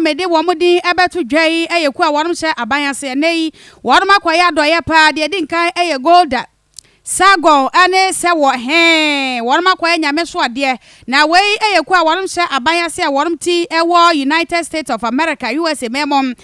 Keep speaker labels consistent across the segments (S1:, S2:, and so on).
S1: mede wo modi ebeto dwai eyeku a wonom hye abanase nei wonom akoya doye pa de dinkan eye Golda Sargon ane Sewor wonom akoya nyame so ade na wei eyeku a wonom hye abanase a wonom ti ewo United States of America USA memom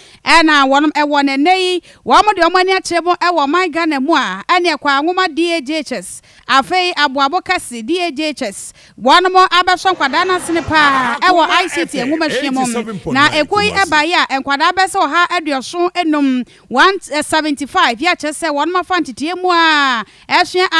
S1: na wonom ewo ne nei womo de omani achebo ewo man Ghana mu a ane Kwanwoma D JHS afei Aboabo Kesse D JHS wonom abeso nkwada na sene pa ewo ICT enwuma hwemom na ekoi ebaye a enkwada bese ha aduoso enum 175 ya chese wonom afantete mu a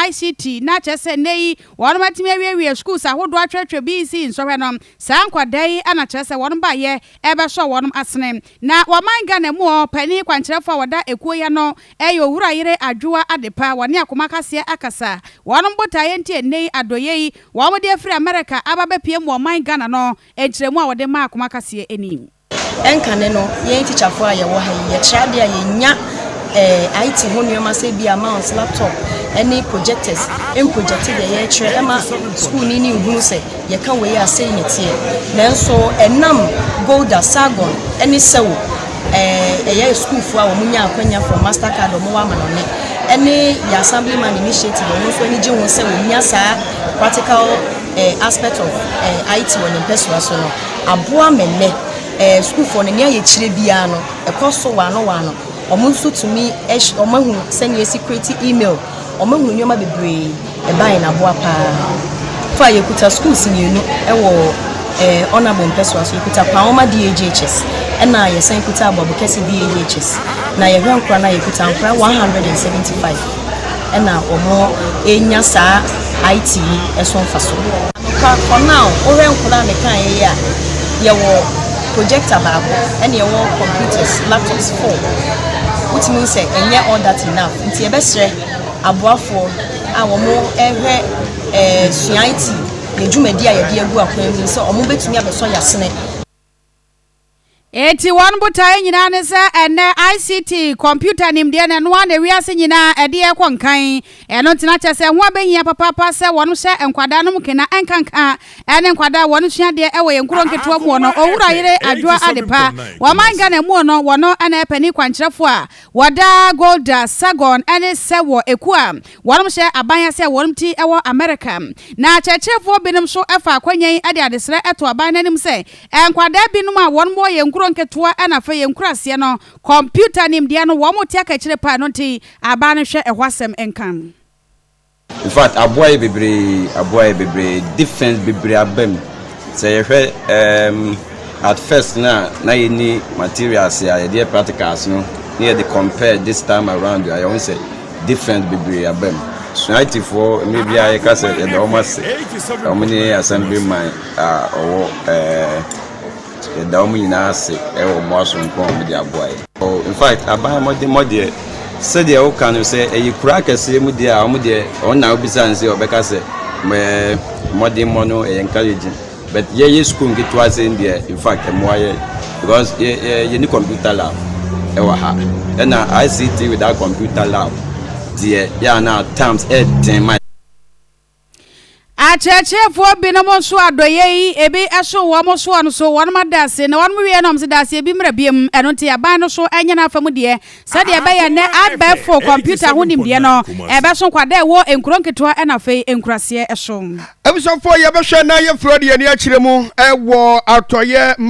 S1: ICT na chese nei wonom atimi awie schools ahodo atwetwe BC nsohwenom sa nkwadai ana chese wonom baye ebeso wonom asene na waman Ghana mu pani kwankyerefo wada ekoya no eyo wura yire adwoa adepa wone akomakase akasa wonom botaye ntie nei adoyei womo de free America ababe piem waman Ghana no enkyeremu a wode ma akomakase enim
S2: enkane no ye teacherfo a ye wo ha ye kyerade a ye nya IT ho nneoma se bia mouse laptop any projectors projected ye kyerɛ ema school ni nhunu se ye kan we ya say netie nanso enam Golda Sargon any Sewor ye school fo a wo munya akwanya from Mastercard mo wa manone any the assemblyman initiative no so any je won se wo nya sa practical aspect of IT when in person so no aboa menne school for ne ye kyerɛ bia no ekoso wano omunso to me omahu send you secret email omahu nyoma bebre e buy na boa pa fa yekuta schools ni enu ewo honorable person so yekuta Kwanwoma D JHS na ye san yekuta Aboabo Kesse D JHS na ye hwankra na yekuta nkra 175 na omo enya sa IT eso faso for now o hwankra ne kan ye ya ye wo projector baako and ye wo computers laptops 4 which means say enye all that enough nti ebesre aboafo a wo mo ehwe suaiti ne dwumadi a ye de agu akwan mi so omo betumi abeso yasene
S1: eti won botae nyina ne se ene ICT computer nim de na no na wiase nyina ede ekwankan eno ntina chese ho abehia papa se won hye enkwada no mkena enkanka ene nkwada won hye de ewo yenkuro nketo mu no owura yire adwa adepa wamanga na mu no wono ana epani kwankyerefo a wada Golda Sargon ene Sewor ekua won hye abanya se won ti ewo America na chechefo binim so efa akwanyen ade adesre eto aban nanim se enkwada binum a won mo yenkuro nketua ana fa yenkurase no computer nim de no wo motia ka kire pa no ti aba no hwe ehwasem enkan
S3: in fact aboy bebre defense bebre abem say you hwe at first na yeni materials ya dey practicals no near the compare this time around I won't say different bebre abem so IT for maybe I can say the almost how many assemblyman or the dominant say most important the boy. Oh, in fact, about modi said the old can say a crack a same with the on now besides your Becca say me modi mono encouraging. But ye school get was in there, in fact, because you need computer lab. And ICT without computer lab, dear, yeah, now times 8
S1: achechefo binomo so adoyei ebi eso wo mo so no so won madase na won wie no msedase ebi mrabiem eno ntia ban no so anya na afamu de sade ebe ye ne abefo computer honim de no ebe so kwada wo enkuro nketo na fei enkurase eso
S4: ebisofo ye behwe na ye frodi ye ne akiremu ewo atoye